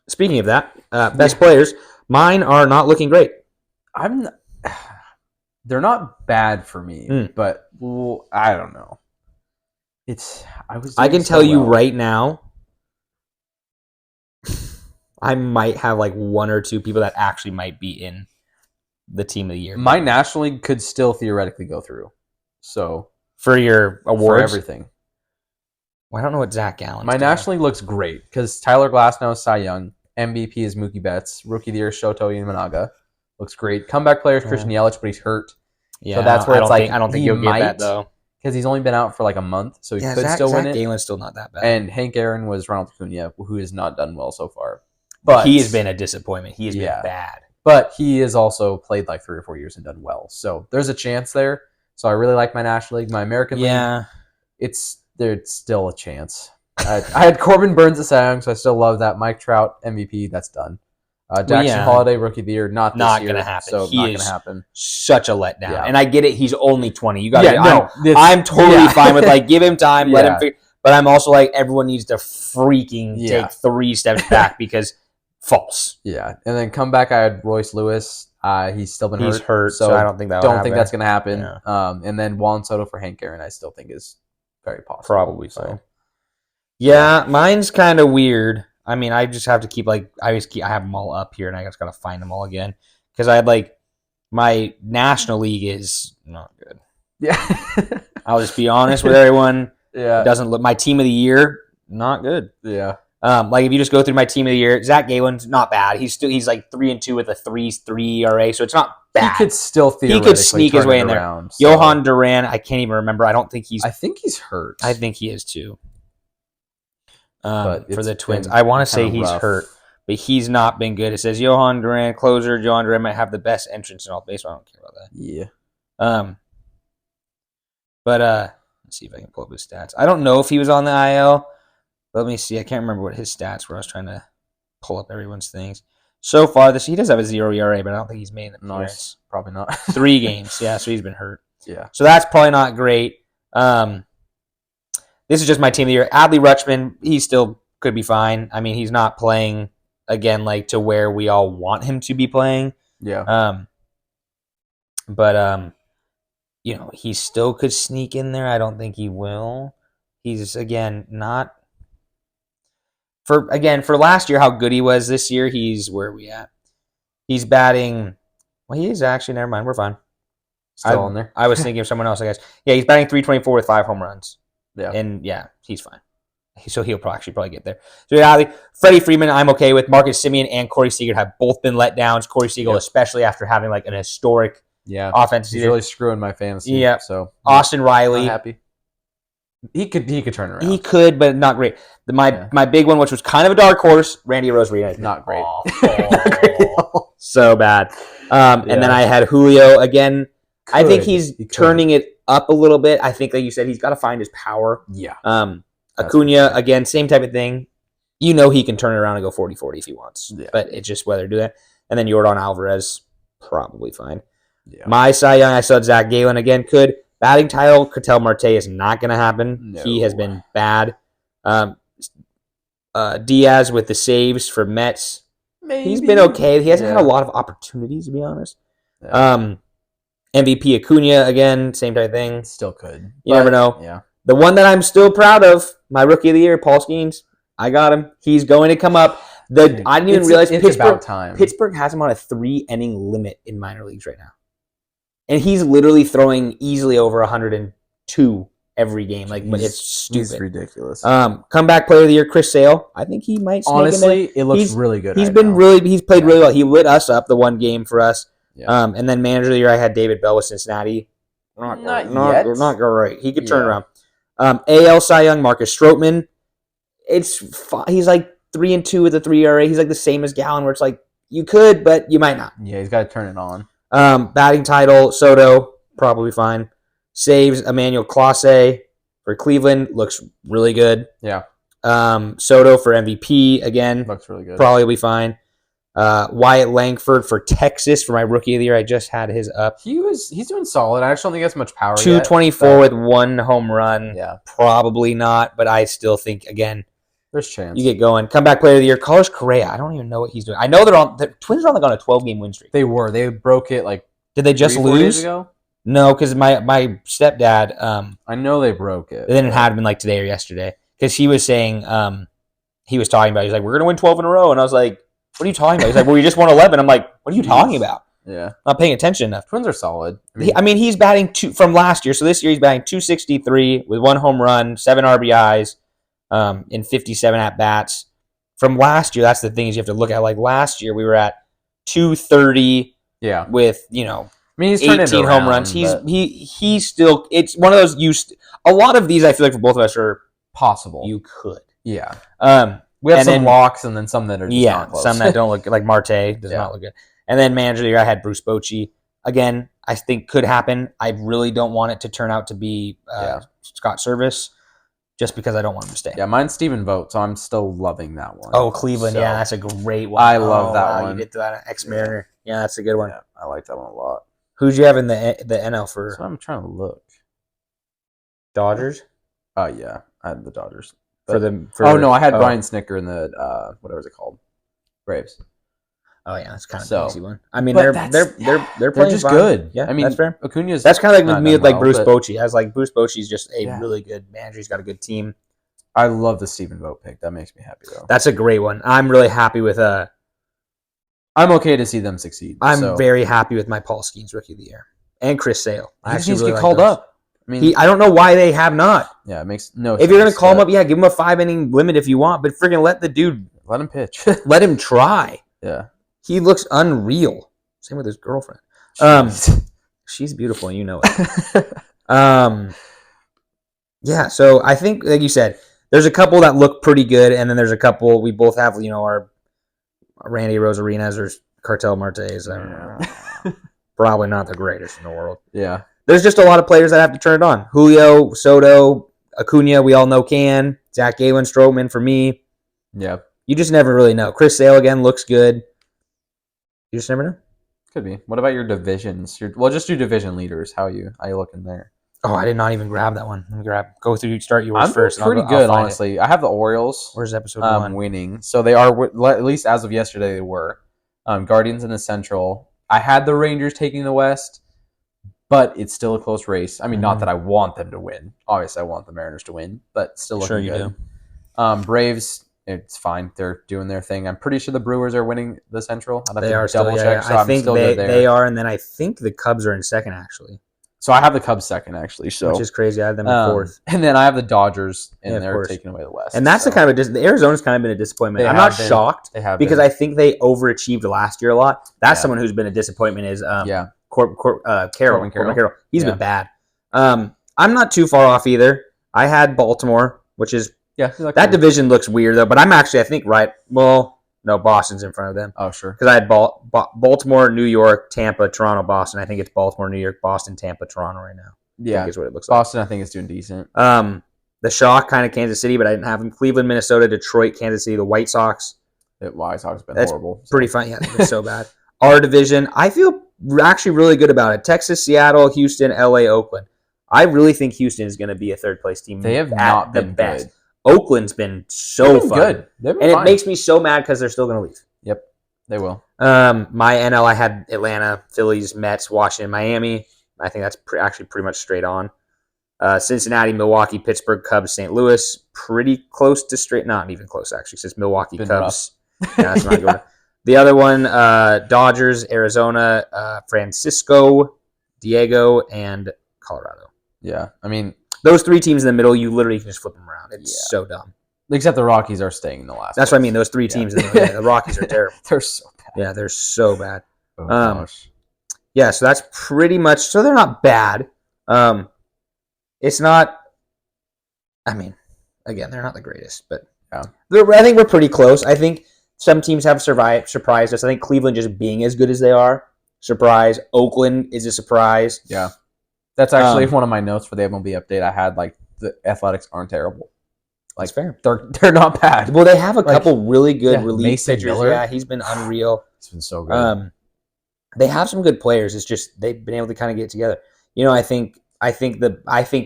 speaking of that, best players, mine are not looking great. They're not bad for me, Mm. but I don't know. I can tell you right now, I might have like one or two people that actually might be in the team of the year. My National League could still theoretically go through. So for your awards, for everything. Well, I don't know what Zach Gallen. My National League looks great because Tyler Glasnow is Cy Young. MVP is Mookie Betts. Rookie of the Year Shoto Imanaga. Looks great. Comeback player is Christian Yelich, but he's hurt. Yeah, so that's where it's like I don't think he'll get that though, because he's only been out for like a month, so he could still win it. Zach Galen's still not that bad. And Hank Aaron was Ronald Acuna, who has not done well so far. But he has been a disappointment. He has been bad. But he has also played like 3 or 4 years and done well. So there's a chance there. So I really like my National League. My American League, there's still a chance. I had Corbin Burns as Cy Young, so I still love that. Mike Trout, MVP, that's done. Jackson Holiday, Rookie of the Year, not this year. Not going to happen. So not going to happen. Such a letdown. Yeah. And I get it. He's only 20. You got I'm totally fine with like give him time, let him figure. But I'm also like everyone needs to freaking take 3 steps back because false. Yeah. And then come back, I had Royce Lewis. He's still been hurt. He's hurt, so I don't think that's going to happen. Yeah. And then Juan Soto for Hank Aaron, I still think is very possible. Probably so. Yeah, mine's kind of weird. I mean, I just have to keep I have them all up here, and I just gotta find them all again because I had my National League is not good. Yeah, I'll just be honest with everyone. Yeah, it doesn't look my team of the year not good. Yeah, if you just go through my team of the year, Zach Galen's not bad. He's like 3-2 with a 3.3 ERA, so it's not bad. He could still theoretically sneak his way in there. So. Johan Duran, I can't even remember. I think he's hurt. I think he is too. For the Twins, I want to say he's hurt, but he's not been good. It says Johan Duran, closer. Johan Duran might have the best entrance in all baseball. I don't care about that. Yeah. But let's see if I can pull up his stats. I don't know if he was on the IL. But let me see. I can't remember what his stats were. I was trying to pull up everyone's things. So far, he does have a 0 ERA, but I don't think he's made an appearance. Nice. Probably not. 3 games. Yeah, so he's been hurt. Yeah. So that's probably not great. This is just my team of the year. Adley Rutschman, he still could be fine. I mean, he's not playing, again, to where we all want him to be playing. Yeah. But he still could sneak in there. I don't think he will. He's, again, not... For last year, how good he was this year, where are we at? He's batting... Well, he is actually, never mind, we're fine. Still on there. I was thinking of someone else, I guess. Yeah, he's batting .324 with 5 home runs. Yeah. And he's fine. So he'll probably get there. So Freddie Freeman, I'm okay with. Marcus Semien and Corey Seager have both been letdowns. Corey Seager, especially after having an historic offense. He's really screwing my fantasy. Yeah. So Austin Riley. Not happy. He could turn around. He could, but not great. My big one, which was kind of a dark horse, Randy Arozarena. Not great. Not great. So bad. And then I had Julio again. I think he's turning it up a little bit. I think, like you said, he's got to find his power. Yeah. Acuna, again, same type of thing. He can turn it around and go 40-40 if he wants. Yeah. But it's just whether to do that. And then Yordan Alvarez, probably fine. Yeah. My Cy Young, I saw Zach Gallen again, could. Batting title, Ketel Marte is not going to happen. No. He has been bad. Diaz with the saves for Mets. Maybe. He's been okay. He hasn't had a lot of opportunities, to be honest. Yeah. MVP Acuna, again, same type of thing. Still could. You never know. Yeah. The one that I'm still proud of, my Rookie of the Year, Paul Skeens. I got him. He's going to come up. I didn't even realize Pittsburgh has him on a 3-inning limit in minor leagues right now. And he's literally throwing easily over 102 every game. But it's stupid. It's ridiculous. Comeback Player of the Year, Chris Sale. I think he might. Honestly, it looks really good. He's played really well. He lit us up the one game for us. Yeah. And then Manager of the Year, I had David Bell with Cincinnati. Not great. He could turn around. AL Cy Young, Marcus Stroman. He's 3-2 with a 3 ERA. He's the same as Gallen, where it's you could, but you might not. Yeah, he's got to turn it on. Batting title, Soto, probably fine. Saves, Emmanuel Clase for Cleveland, looks really good. Yeah. Soto for MVP, again, looks really good. Probably be fine. Wyatt Langford for Texas for my Rookie of the Year. I just had his up. He's doing solid. I just don't think he has much power 224 with 1 home run. Yeah. Probably not, but I still think, again, There's chance. You get going. Comeback player of the year, Carlos Correa. I don't even know what he's doing. I know the Twins are on a 12-game win streak. They were. They broke it like. Did they just 3-4 lose? days ago? No, because my stepdad. I know they broke it. They didn't have been like today or yesterday because he was saying he was talking about. He's like, we're gonna win 12 in a row, and I was like, what are you talking about? He's like, well, we just won 11. I'm like, what are you talking about? Yeah, not paying attention enough. Twins are solid. I mean, he's batting from last year. So this year he's batting 263 with 1 home run, 7 RBIs, in 57 at bats. From last year, that's the thing is you have to look at. Like last year, we were at 230. Yeah, with he's 18 home runs. He's still. It's one of those. A lot of these, I feel like for both of us are possible. You could. Yeah. We have some locks and then some that are just not close. Some that don't look like Marte does not look good. And then manager of the year, I had Bruce Bochy. Again, I think could happen. I really don't want it to turn out to be Scott Service, just because I don't want him to stay. Yeah, mine's Stephen Vogt, so I'm still loving that one. Oh, Cleveland, so, that's a great one. I love that one. You did that ex-Mariner. Yeah, that's a good one. Yeah, I like that one a lot. Who'd you have in the NL for? So I'm trying to look. Dodgers? Yeah, I had the Dodgers. No, I had Brian Snitker in the whatever it's called, Braves. Oh yeah, that's kind of an easy one. I mean, they're playing just fine. good. Yeah, I mean, that's fair. Acuna's that's kind of like with me with like Bruce Bochy. I was like, Bruce Bochy's just a really good manager. He's got a good team. I love the Stephen Vogt pick. That makes me happy though. That's a great one. I'm really happy with I'm okay to see them succeed. I'm very happy with my Paul Skeens Rookie of the Year and Chris Sale. I actually really get called up. I mean, I don't know why they have not. Yeah, it makes no sense. If you're gonna call him up, give him a 5-inning limit if you want, but friggin' let the dude him pitch. Let him try. Yeah. He looks unreal. Same with his girlfriend. She's beautiful, and you know it. Yeah, so I think, like you said, there's a couple that look pretty good, and then there's a couple we both have, our Randy Rosarenas or Cartel Martes. Probably not the greatest in the world. Yeah. There's just a lot of players that have to turn it on. Julio, Soto, Acuna, we all know can. Zach Gallen, Stroman for me. Yeah. You just never really know. Chris Sale, again, looks good. You just never know. Could be. What about your divisions? Just do division leaders. How are you looking there? Oh, I did not even grab that one. Let me go through, start yours first. I'm pretty good, honestly. I have the Orioles. Where's episode 1? Winning. So they are, at least as of yesterday, they were. Guardians in the Central. I had the Rangers taking the West, but it's still a close race. I mean, not that I want them to win. Obviously, I want the Mariners to win, but still looking good. Do. Braves, it's fine. They're doing their thing. I'm pretty sure the Brewers are winning the Central. They are double check. So I think they are, and then I think the Cubs are in second, actually. So I have the Cubs second, actually. So which is crazy. I had them in fourth. And then I have the Dodgers, and they're taking away the West. And that's the kind of the Arizona's kind of been a disappointment. I'm not shocked because I think they overachieved last year a lot. That's someone who's been a disappointment is Carroll. He's been bad. I'm not too far off either. I had Baltimore, which is that division looks weird though. But I'm actually I think right. Well, no, Boston's in front of them. Oh, sure. Because I had Baltimore, New York, Tampa, Toronto, Boston. I think it's Baltimore, New York, Boston, Tampa, Toronto right now. Yeah, is what it looks like. Boston, I think, is doing decent. The shock kind of Kansas City, but I didn't have them. Cleveland, Minnesota, Detroit, Kansas City, the White Sox. The White Sox have been horrible. Pretty fun. Yeah, they're so bad. Our division, I feel actually really good about it. Texas, Seattle, Houston, LA, Oakland. I really think Houston is going to be a third place team. They have not been best. Good. Oakland's been so fun. Good. It makes me so mad because they're still going to leave. Yep, they will. My NL, I had Atlanta, Phillies, Mets, Washington, Miami. I think that's actually pretty much straight on. Cincinnati, Milwaukee, Pittsburgh, Cubs, St. Louis. Pretty close to straight. Not even close, actually, since Milwaukee, Cubs. Yeah, that's not good. The other one, Dodgers, Arizona, Francisco, Diego, and Colorado. Yeah, I mean... Those 3 teams in the middle, you literally can just flip them around. It's so dumb. Except the Rockies are staying in the last That's what I mean. Those 3 teams in the middle. The Rockies are terrible. They're so bad. Yeah, they're so bad. Oh, gosh. Yeah, so that's pretty much... So they're not bad. It's not... I mean, again, they're not the greatest, but... Yeah. I think we're pretty close. I think some teams have surprised us. I think Cleveland just being as good as they are, surprise. Oakland is a surprise. Yeah. That's actually one of my notes for the MLB update. I had, the Athletics aren't terrible. That's fair. They're not bad. Well, they have a couple really good relief pitchers. Miller. Yeah, he's been unreal. He's been so good. They have some good players. It's just they've been able to kind of get it together. I think I think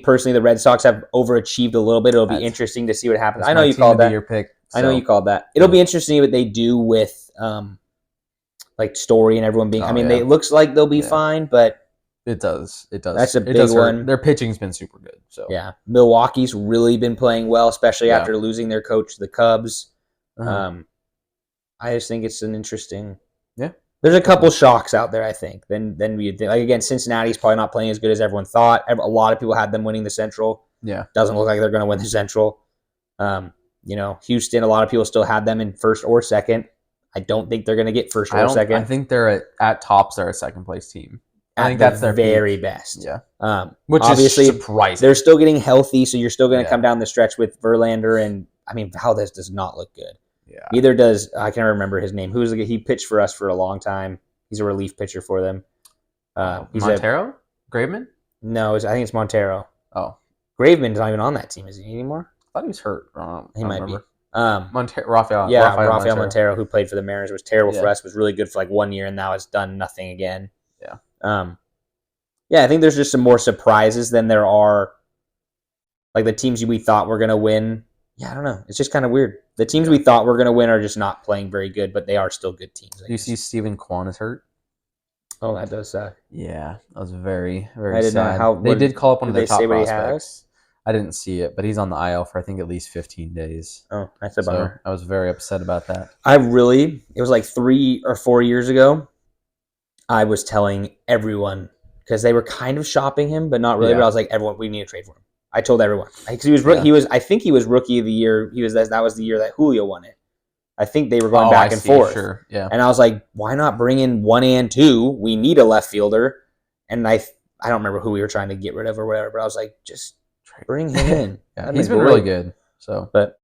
personally the Red Sox have overachieved a little bit. It'll be interesting to see what happens. I know you called that. Pick, so. I know you called that. It'll be interesting what they do with like Story and everyone being. It looks like they'll be fine, but it does. That's a big one. Their pitching's been super good. So yeah, Milwaukee's really been playing well, especially after losing their coach to the Cubs. I just think it's an interesting. Yeah. There's a couple shocks out there, I think. Then we like again, Cincinnati's probably not playing as good as everyone thought. A lot of people had them winning the Central. Yeah, doesn't look like they're going to win the Central. Houston, a lot of people still had them in first or second. I don't think they're going to get first or second. I think they're at tops. They're a second place team. I think that's their very best. Yeah, which obviously is surprising. They're still getting healthy, so you're still going to come down the stretch with Verlander, and Valdez does not look good. Yeah. Neither does I can't remember his name. He pitched for us for a long time. He's a relief pitcher for them. Montero? Graveman? No, I think it's Montero. Oh. Graveman's not even on that team, is he anymore? I thought he was hurt. He might be. Rafael Montero, who played for the Mariners, was terrible for us, was really good for like 1 year, and now has done nothing again. Yeah. I think there's just some more surprises than there are like the teams we thought were going to win. Yeah, I don't know. It's just kind of weird. The teams we thought were going to win are just not playing very good, but they are still good teams. Do you see Steven Kwan is hurt? Oh, that does suck. Yeah, that was very, very I didn't sad. know they did call up one of their top prospects. I didn't see it, but he's on the IL for I think at least 15 days. Oh, that's a bummer. I was very upset about that. It was like 3 or 4 years ago, I was telling everyone, because they were kind of shopping him, but not really, but I was like, everyone, we need to trade for him. I told everyone because I think he was rookie of the year. That was the year that Julio won it. I think they were going back and forth. Sure. Yeah. And I was like, why not bring in 1 and 2? We need a left fielder. And I don't remember who we were trying to get rid of or whatever, but I was like, just bring him in. Yeah, he's been really good. So, but